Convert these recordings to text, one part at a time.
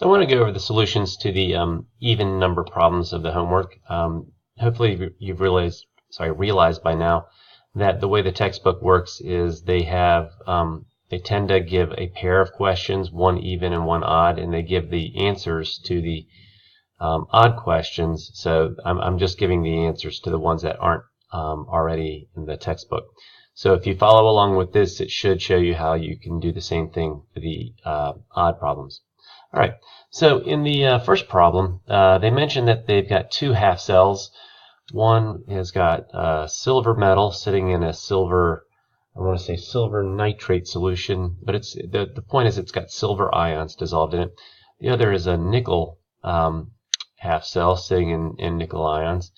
So I want to go over the solutions to the even number problems of the homework. Hopefully you've realized by now that the way the textbook works is they tend to give a pair of questions, one even and one odd, and they give the answers to the odd questions. So I'm just giving the answers to the ones that aren't already in the textbook. So if you follow along with this, it should show you how you can do the same thing for the odd problems. All right, so in the first problem, they mentioned that they've got two half cells. One has got silver metal sitting in a silver, I want to say silver nitrate solution, but it's the point is it's got silver ions dissolved in it. The other is a nickel half cell sitting in nickel ions.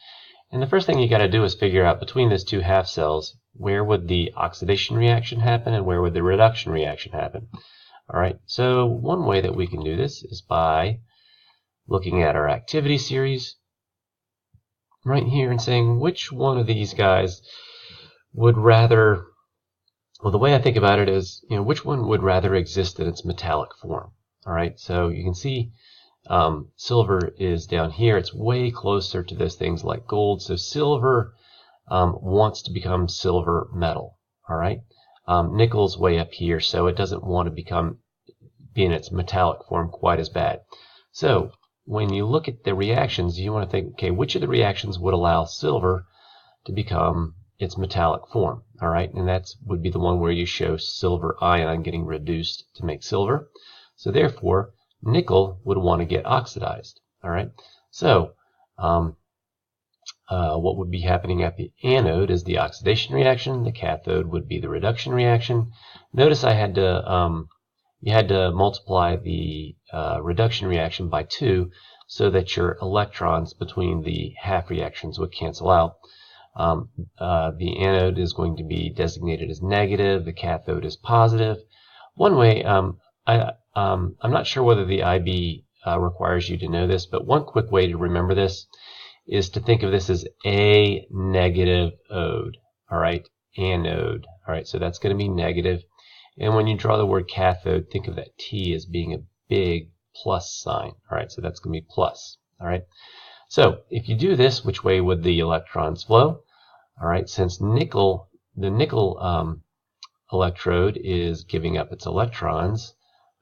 And the first thing you got to do is figure out between those two half cells, where would the oxidation reaction happen and where would the reduction reaction happen. All right, so one way that we can do this is by looking at our activity series right here and saying which one of these guys would rather, well, the way I think about it is, which one would rather exist in its metallic form. All right, so you can see silver is down here. It's way closer to those things like gold. So silver wants to become silver metal. All right. Nickel's way up here, so it doesn't want to be in its metallic form quite as bad. So when you look at the reactions, you want to think, okay, which of the reactions would allow silver to become its metallic form? All right, and that would be the one where you show silver ion getting reduced to make silver. So therefore, nickel would want to get oxidized. All right, so what would be happening at the anode is the oxidation reaction. The cathode would be the reduction reaction. Notice I had to you had to multiply the reduction reaction by 2 so that your electrons between the half reactions would cancel out. The anode is going to be designated as negative. The cathode is positive. One way, I'm not sure whether the IB requires you to know this, but one quick way to remember this is to think of this as a negative ode. All right, anode. All right, so that's going to be negative. And when you draw the word cathode, think of that T as being a big plus sign. All right, so that's going to be plus. All right, so if you do this, which way would the electrons flow? All right, since the nickel electrode is giving up its electrons,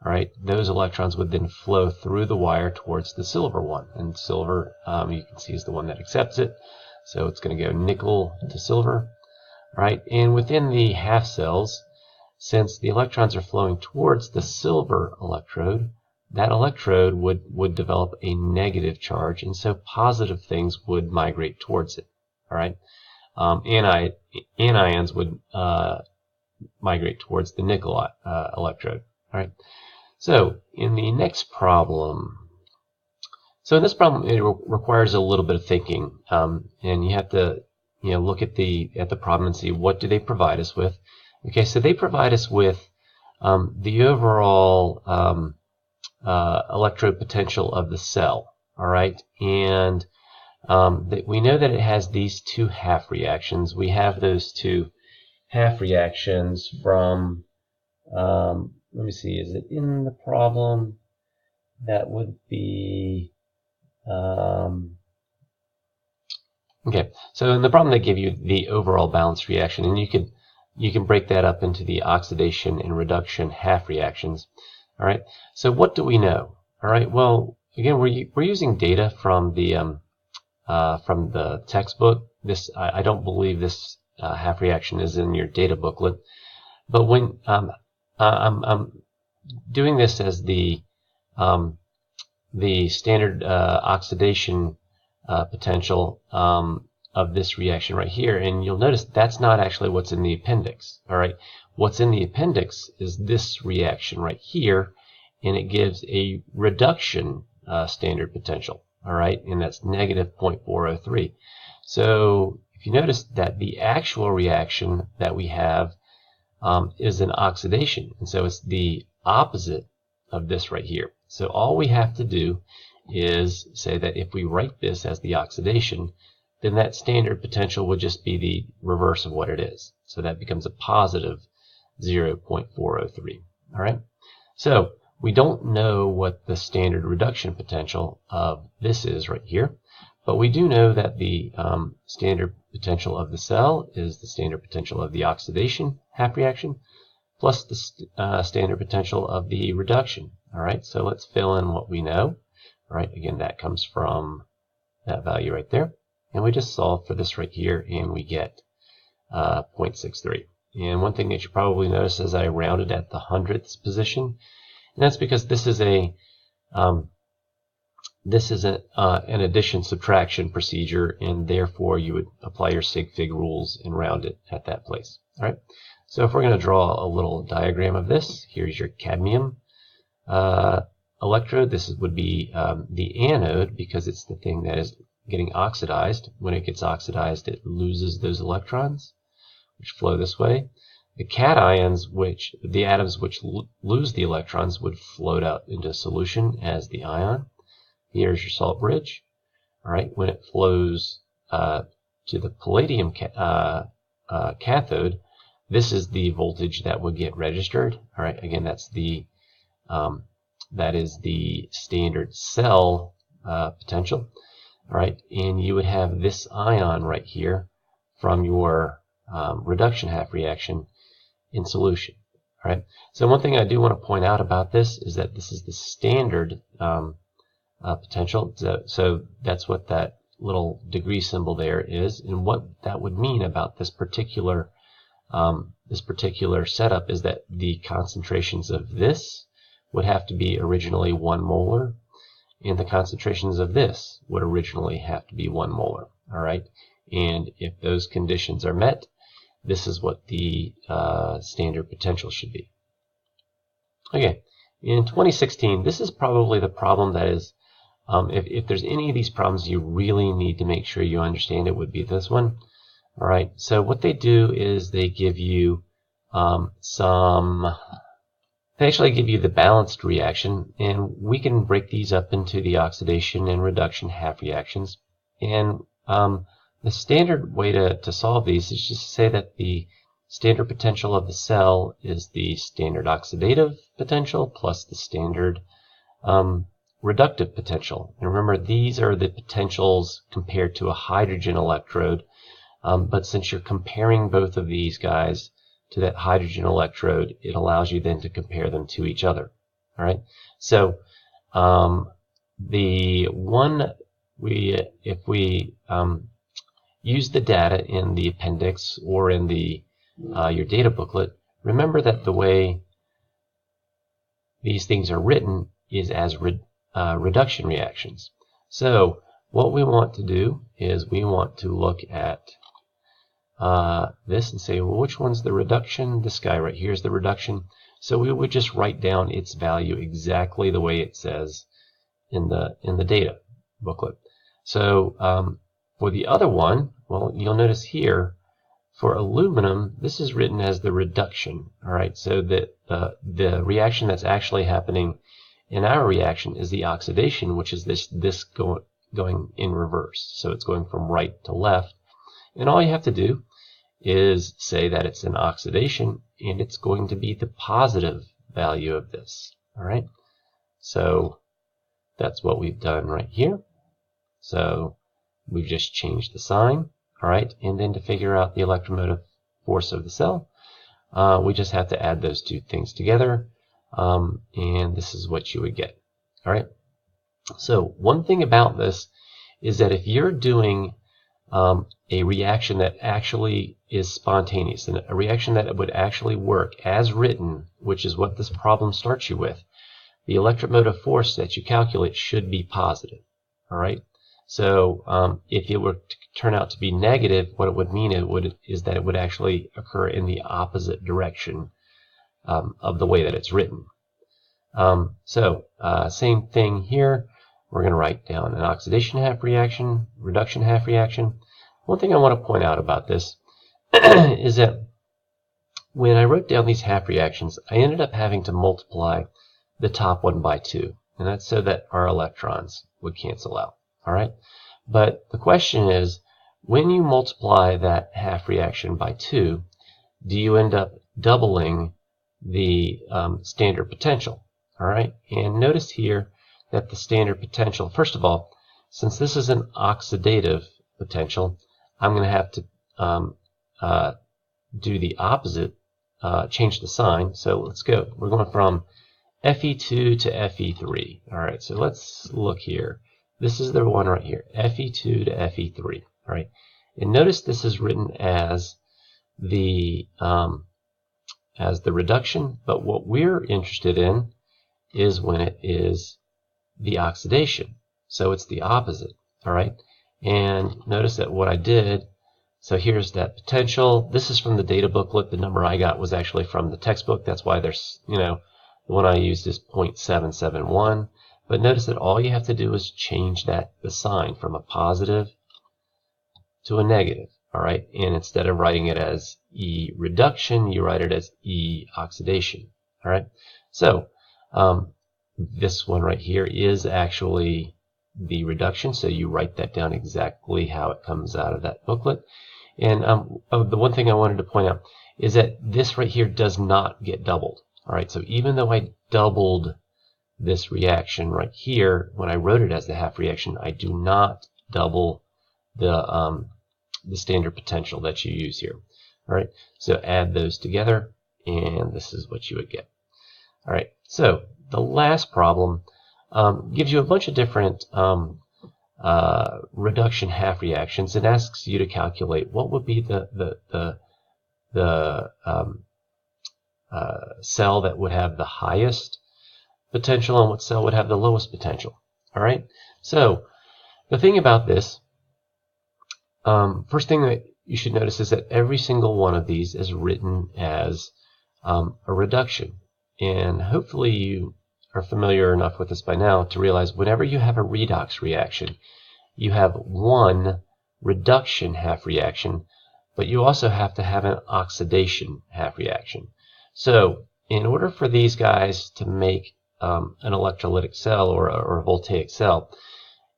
all right, those electrons would then flow through the wire towards the silver one. And silver, you can see, is the one that accepts it. So it's going to go nickel to silver. All right, and within the half cells, since the electrons are flowing towards the silver electrode, that electrode would develop a negative charge, and so positive things would migrate towards it. All right, anions would migrate towards the nickel electrode. All right. So in the next problem, in this problem it requires a little bit of thinking, and you have to look at the problem and see what do they provide us with. Okay, so they provide us with the overall electrode potential of the cell. All right, and we know that it has these two half reactions. We have those two half reactions from let me see, is it in the problem? That would be, okay, so in the problem they give you the overall balanced reaction, and you can break that up into the oxidation and reduction half reactions. All right, so what do we know? All right, well, again, we're using data from the textbook. I don't believe this half reaction is in your data booklet, but when I'm doing this as the standard oxidation potential of this reaction right here, and you'll notice that's not actually what's in the appendix. All right, what's in the appendix is this reaction right here, and it gives a reduction standard potential. All right, and that's negative 0.403. So if you notice that the actual reaction that we have is an oxidation, and so it's the opposite of this right here. So all we have to do is say that if we write this as the oxidation, then that standard potential would just be the reverse of what it is. So that becomes a positive 0.403. All right. So We don't know what the standard reduction potential of this is right here, but we do know that the standard potential of the cell is the standard potential of the oxidation half reaction plus the standard potential of the reduction. All right, so let's fill in what we know. All right, again, that comes from that value right there. And we just solve for this right here, and we get 0.63. And one thing that you probably notice is I rounded at the hundredths position, and that's because this is an addition subtraction procedure, and therefore you would apply your sig fig rules and round it at that place. All right. So if we're going to draw a little diagram of this, here's your cadmium electrode. This would be the anode, because it's the thing that is getting oxidized. When it gets oxidized, it loses those electrons, which flow this way. The cations, the atoms which lose the electrons, would float out into solution as the ion. Here's your salt bridge. All right, when it flows to the palladium cathode, this is the voltage that would get registered. All right, again, that is the standard cell potential. All right, and you would have this ion right here from your reduction half reaction in solution. All right, so one thing I do want to point out about this is that this is the standard potential. So that's what that little degree symbol there is, and what that would mean about this particular setup is that the concentrations of this would have to be originally 1 molar, and the concentrations of this would originally have to be 1 molar. All right, and if those conditions are met, this is what the standard potential should be. Okay, in 2016, this is probably the problem that is, if there's any of these problems you really need to make sure you understand, it would be this one. All right, so what they do is they give you they actually give you the balanced reaction, and we can break these up into the oxidation and reduction half reactions. And the standard way to solve these is just to say that the standard potential of the cell is the standard oxidative potential plus the standard reductive potential. And remember, these are the potentials compared to a hydrogen electrode, but since you're comparing both of these guys to that hydrogen electrode, it allows you then to compare them to each other. All right. So if we use the data in the appendix or in the your data booklet, remember that the way these things are written is as reduction reactions. So what we want to do is we want to look at this and say, well, which one's the reduction? This guy right here is the reduction. So we would just write down its value exactly the way it says in the data booklet. So for the other one, well, you'll notice here for aluminum, this is written as the reduction. All right, so that the reaction that's actually happening in our reaction is the oxidation, which is this going in reverse. So it's going from right to left, and all you have to do is say that it's an oxidation, and it's going to be the positive value of this. All right, so that's what we've done right here. So we've just changed the sign. All right, and then to figure out the electromotive force of the cell, we just have to add those two things together, and this is what you would get. All right, so one thing about this is that if you're doing a reaction that actually is spontaneous, and a reaction that would actually work as written, which is what this problem starts you with, the electromotive force that you calculate should be positive. All right, so if it were to turn out to be negative, what it would mean is that it would actually occur in the opposite direction of the way that it's written. Same thing here. We're going to write down an oxidation half reaction, reduction half reaction. One thing I want to point out about this is that when I wrote down these half reactions, I ended up having to multiply the top one by 2, and that's so that our electrons would cancel out. All right, but the question is, when you multiply that half reaction by 2, do you end up doubling the standard potential? All right, and notice here that the standard potential, first of all, since this is an oxidative potential, I'm going to have to do the opposite, change the sign. So let's go. We're going from Fe2 to Fe3. All right, so let's look here. This is the one right here, Fe2 to Fe3. All right, and notice this is written as the reduction, but what we're interested in is when it is the oxidation. So it's the opposite. All right, and notice that what I did, so here's that potential. This is from the data booklet. The number I got was actually from the textbook. That's why there's, the one I used is 0.771. But notice that all you have to do is change the sign from a positive to a negative. All right, and instead of writing it as E reduction, you write it as E oxidation. All right, so this one right here is actually the reduction, so you write that down exactly how it comes out of that booklet. And the one thing I wanted to point out is that this right here does not get doubled. All right, so even though I doubled this reaction right here, when I wrote it as the half reaction, I do not double the standard potential that you use here. All right, so add those together, and this is what you would get. All right, so the last problem gives you a bunch of different reduction half reactions. It asks you to calculate what would be the cell that would have the highest potential and what cell would have the lowest potential. All right, so the thing about this, first thing that you should notice is that every single one of these is written as a reduction, and hopefully you are familiar enough with this by now to realize whenever you have a redox reaction, you have one reduction half reaction, but you also have to have an oxidation half reaction. So in order for these guys to make an electrolytic cell or a voltaic cell,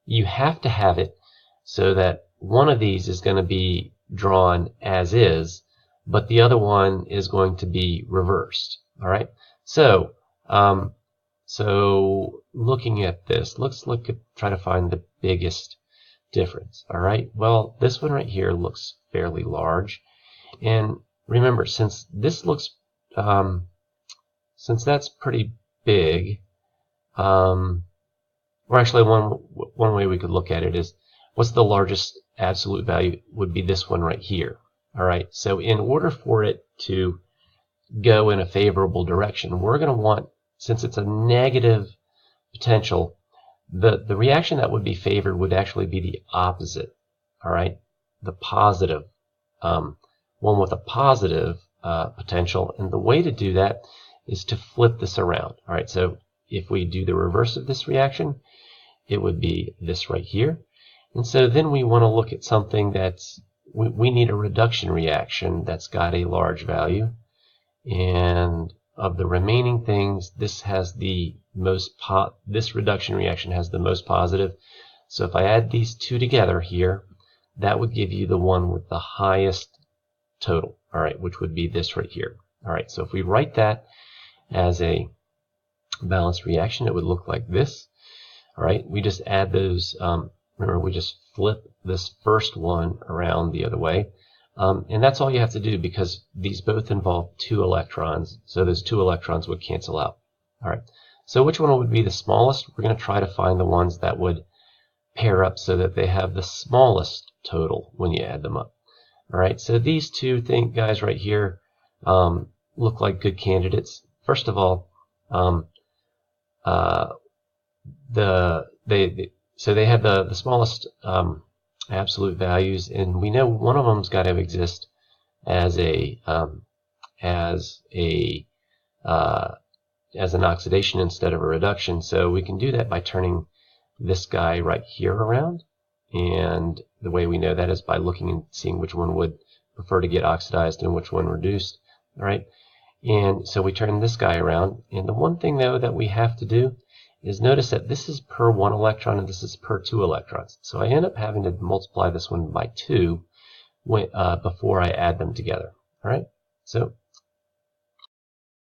you have to have it so that one of these is going to be drawn as is, but the other one is going to be reversed. All right, so looking at this, let's try to find the biggest difference. All right, well, this one right here looks fairly large, and remember, since this looks since that's pretty big, or actually one way we could look at it is, what's the largest absolute value? Would be this one right here. All right, so in order for it to go in a favorable direction, we're going to want, since it's a negative potential, the reaction that would be favored would actually be the opposite. All right, the positive one with a positive potential, and the way to do that is to flip this around. All right, so if we do the reverse of this reaction, it would be this right here. And so then we want to look at something that's, we need a reduction reaction that's got a large value, and of the remaining things, this has the most this reduction reaction has the most positive. So if I add these two together here, that would give you the one with the highest total. All right, which would be this right here. All right, so if we write that as a balanced reaction, it would look like this. All right, we just add those. Remember, we just flip this first one around the other way. And that's all you have to do, because these both involve 2 electrons. So those 2 electrons would cancel out. All right. So which one would be the smallest? We're going to try to find the ones that would pair up so that they have the smallest total when you add them up. All right. So these two guys right here look like good candidates. First of all, so they have the smallest absolute values, and we know one of them's got to exist as an oxidation instead of a reduction. So we can do that by turning this guy right here around, and the way we know that is by looking and seeing which one would prefer to get oxidized and which one reduced. All right, and so we turn this guy around, and the one thing though that we have to do is notice that this is per 1 electron and this is per 2 electrons. So I end up having to multiply this one by 2 before I add them together. All right, so